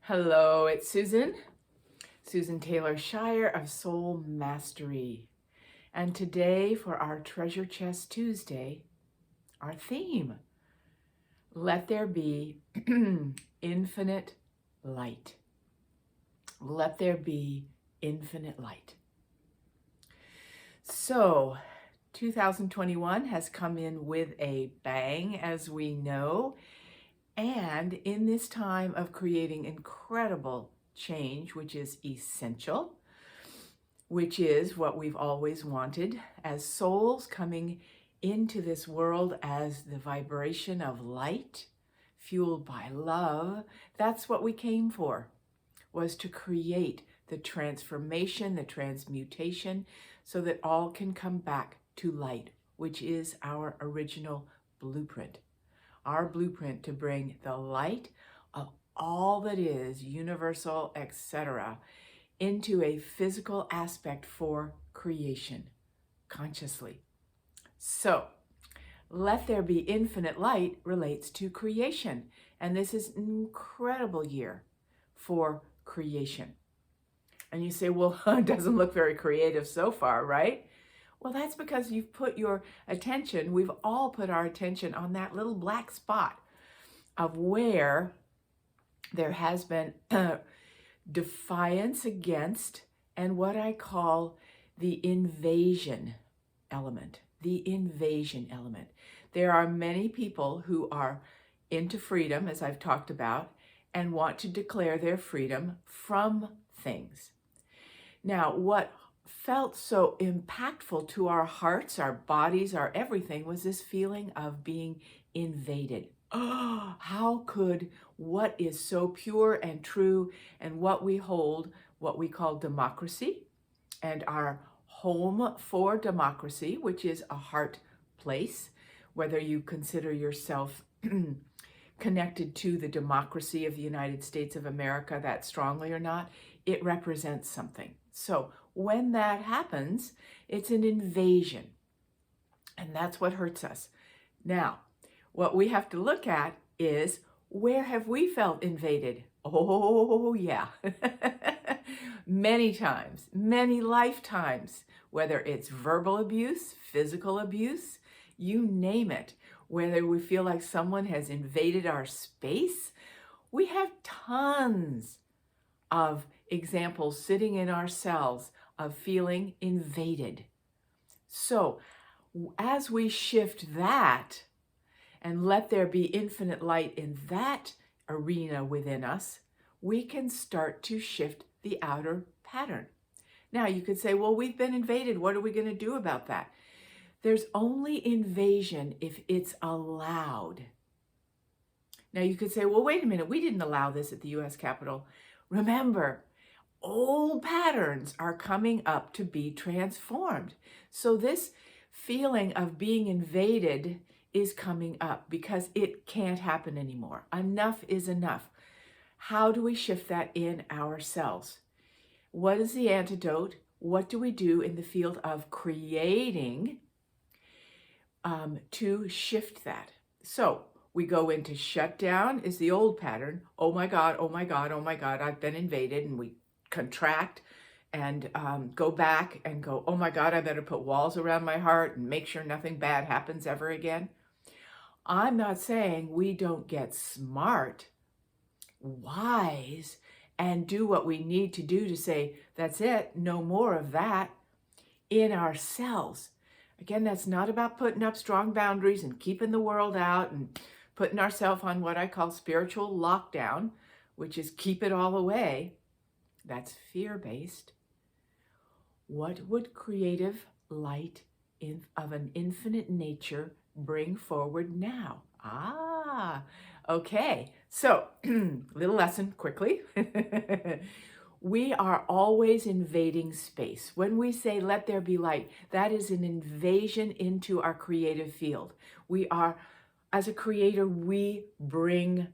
Hello, it's Susan Taylor Shire of Soul Mastery. And today for our Treasure Chest Tuesday, our theme, let there be infinite light. Let there be infinite light. So 2021 has come in with a bang, as we know. And in this time of creating incredible change, which is essential, which is what we've always wanted as souls coming into this world as the vibration of light, fueled by love, that's what we came for, was to create the transformation, the transmutation, so that all can come back to light, which is our original blueprint. Our blueprint to bring the light of all that is universal, etc., into a physical aspect for creation consciously. So, let there be infinite light relates to creation. And this is an incredible year for creation. And you say, well, it doesn't look very creative so far, right? Well, that's because you've put your attention, we've all put our attention on that little black spot of where there has been defiance against and what I call the invasion element. The invasion element. There are many people who are into freedom, as I've talked about, and want to declare their freedom from things. Now, what felt so impactful to our hearts, our bodies, our everything was this feeling of being invaded. Oh, how could what is so pure and true and what we hold, what we call democracy, and our home for democracy, which is a heart place, whether you consider yourself connected to the democracy of the United States of America that strongly or not, it represents something. So when that happens, it's an invasion. And that's what hurts us. Now, what we have to look at is, where have we felt invaded? Oh, yeah. Many times, many lifetimes, whether it's verbal abuse, physical abuse, you name it, whether we feel like someone has invaded our space, we have tons of examples sitting in our cells of feeling invaded. So as we shift that and let there be infinite light in that arena within us, we can start to shift the outer pattern. Now you could say, well, we've been invaded. What are we going to do about that? There's only invasion if it's allowed. Now you could say, well, wait a minute. We didn't allow this at the U.S. Capitol. Remember, old patterns are coming up to be transformed. So this feeling of being invaded is coming up because it can't happen anymore. Enough is enough. How do we shift that in ourselves? What is the antidote? What do we do in the field of creating to shift that? So we go into shutdown is the old pattern. Oh my God, oh my God, oh my God, I've been invaded. And we contract and go back and go, oh my God, I better put walls around my heart and make sure nothing bad happens ever again. I'm not saying we don't get smart, wise, and do what we need to do to say, that's it, no more of that in ourselves. Again, that's not about putting up strong boundaries and keeping the world out and putting ourselves on what I call spiritual lockdown, which is keep it all away. That's fear-based. What would creative light of an infinite nature bring forward now? Okay. So, little lesson quickly. We are always invading space. When we say, let there be light, that is an invasion into our creative field. We are, as a creator, we bring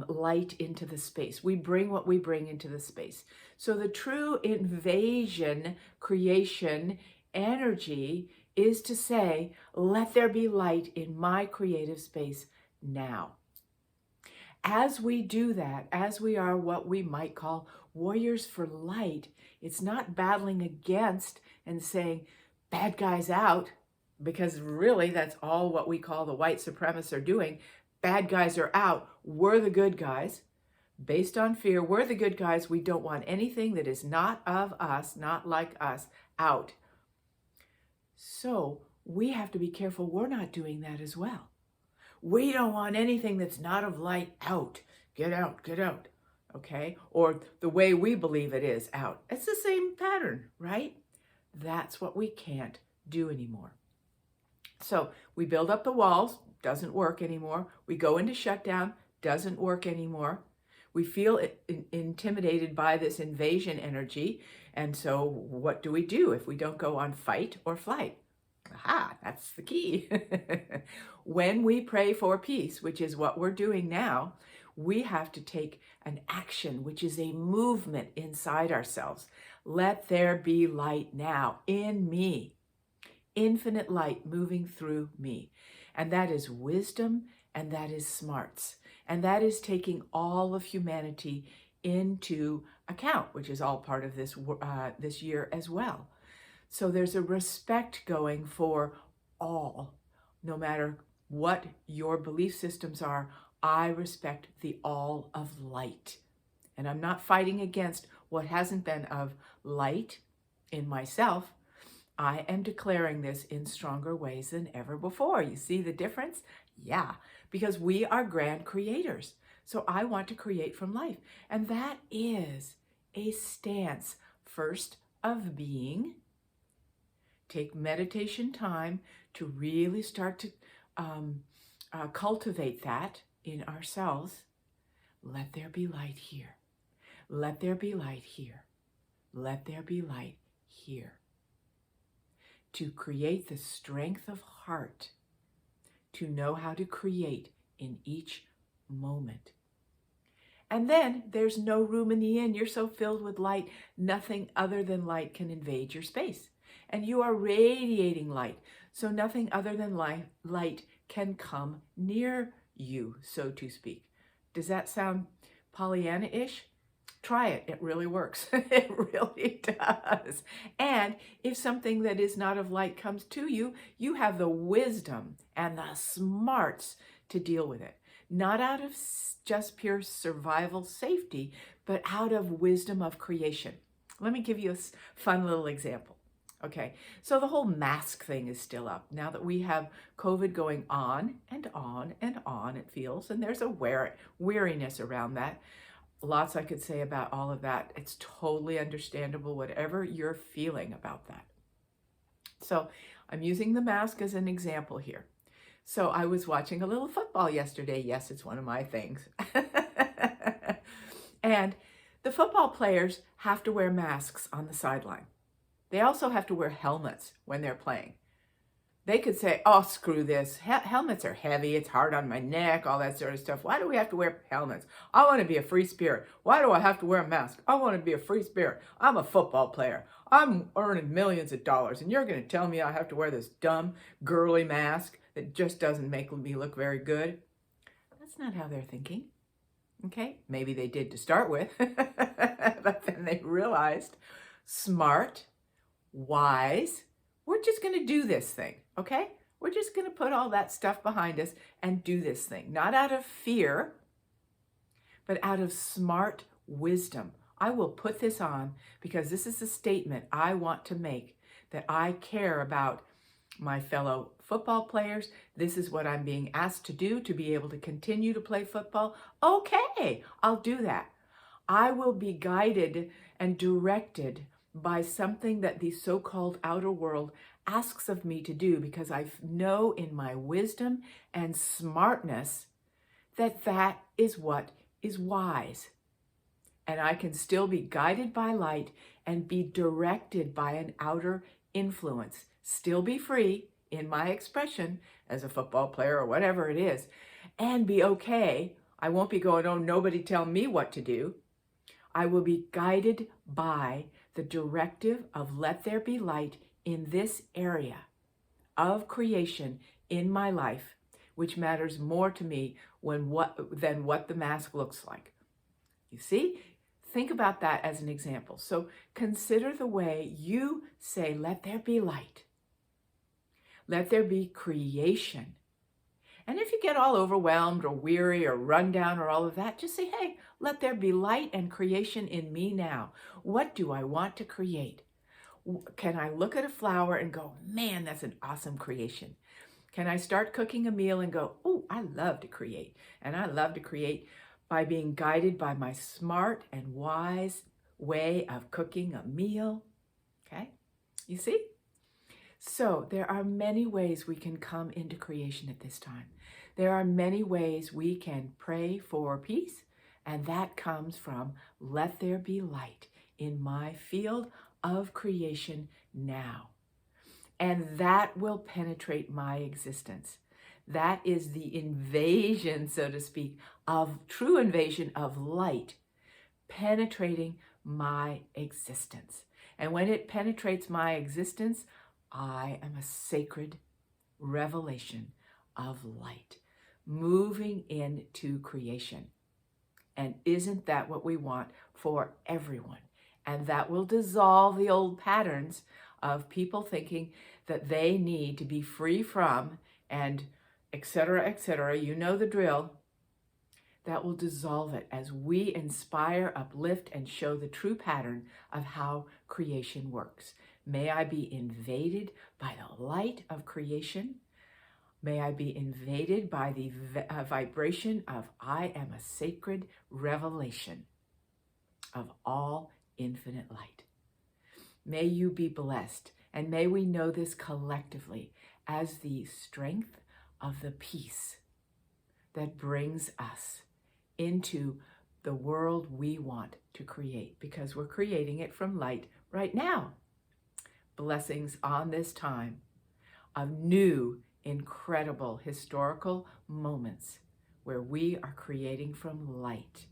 light into the space. We bring what we bring into the space. So the true invasion, creation, energy is to say, let there be light in my creative space now. As we do that, as we are what we might call warriors for light, it's not battling against and saying, bad guys out, because really that's all what we call the white supremacists are doing. Bad guys are out. We're the good guys. Based on fear, we're the good guys. We don't want anything that is not of us, not like us, out. So we have to be careful we're not doing that as well. We don't want anything that's not of light out. Get out, get out. Okay? Or the way we believe it is out. It's the same pattern, right? That's what we can't do anymore. So we build up the walls, doesn't work anymore. We go into shutdown, doesn't work anymore. We feel intimidated by this invasion energy. And so what do we do if we don't go on fight or flight? Aha, that's the key. When we pray for peace, which is what we're doing now, we have to take an action, which is a movement inside ourselves. Let there be light now in me. Infinite light moving through me. And that is wisdom, and that is smarts. And that is taking all of humanity into account, which is all part of this year as well. So there's a respect going for all, no matter what your belief systems are. I respect the all of light. And I'm not fighting against what hasn't been of light in myself. I am declaring this in stronger ways than ever before. You see the difference? Yeah, because we are grand creators. So I want to create from life. And that is a stance, first, of being. Take meditation time to really start to cultivate that in ourselves. Let there be light here. Let there be light here. Let there be light here. To create the strength of heart, to know how to create in each moment. And then there's no room in the inn. You're so filled with light, nothing other than light can invade your space. And you are radiating light, so nothing other than light can come near you, so to speak. Does that sound Pollyanna-ish? Try it. It really works. It really does. And if something that is not of light comes to you, you have the wisdom and the smarts to deal with it. Not out of just pure survival safety, but out of wisdom of creation. Let me give you a fun little example. Okay, so the whole mask thing is still up. Now that we have COVID going on and on and on, it feels, and there's a weariness around that. Lots I could say about all of that. It's totally understandable, whatever you're feeling about that. So I'm using the mask as an example here. So I was watching a little football yesterday. Yes, it's one of my things. And the football players have to wear masks on the sideline. They also have to wear helmets when they're playing. They could say, oh, screw this. Helmets are heavy. It's hard on my neck, all that sort of stuff. Why do we have to wear helmets? I want to be a free spirit. Why do I have to wear a mask? I want to be a free spirit. I'm a football player. I'm earning millions of dollars, and you're going to tell me I have to wear this dumb, girly mask that just doesn't make me look very good? That's not how they're thinking. Okay? Maybe they did to start with, but then they realized, smart, wise, we're just going to do this thing, okay? We're just going to put all that stuff behind us and do this thing. Not out of fear, but out of smart wisdom. I will put this on because this is a statement I want to make, that I care about my fellow football players. This is what I'm being asked to do to be able to continue to play football. Okay, I'll do that. I will be guided and directed by something that the so-called outer world asks of me to do, because I know in my wisdom and smartness that that is what is wise. And I can still be guided by light and be directed by an outer influence. Still be free in my expression as a football player or whatever it is, and be okay. I won't be going, oh, nobody tell me what to do. I will be guided by the directive of let there be light in this area of creation in my life, which matters more to me than what the mask looks like. You see? Think about that as an example. So consider the way you say, let there be light. Let there be creation. And if you get all overwhelmed or weary or run down or all of that, just say, hey, let there be light and creation in me now. What do I want to create? Can I look at a flower and go, man, that's an awesome creation? Can I start cooking a meal and go, oh, I love to create. And I love to create by being guided by my smart and wise way of cooking a meal. Okay? You see? So there are many ways we can come into creation at this time. There are many ways we can pray for peace, and that comes from let there be light in my field of creation now. And that will penetrate my existence. That is the invasion, so to speak, of true invasion of light penetrating my existence. And when it penetrates my existence, I am a sacred revelation of light moving into creation. And isn't that what we want for everyone? And that will dissolve the old patterns of people thinking that they need to be free from and etc., etc. You know the drill. That will dissolve it as we inspire, uplift, and show the true pattern of how creation works. May I be invaded by the light of creation. May I be invaded by the vibration of I am a sacred revelation of all infinite light. May you be blessed, and may we know this collectively as the strength of the peace that brings us into the world we want to create, because we're creating it from light right now. Blessings on this time of new, incredible historical moments where we are creating from light.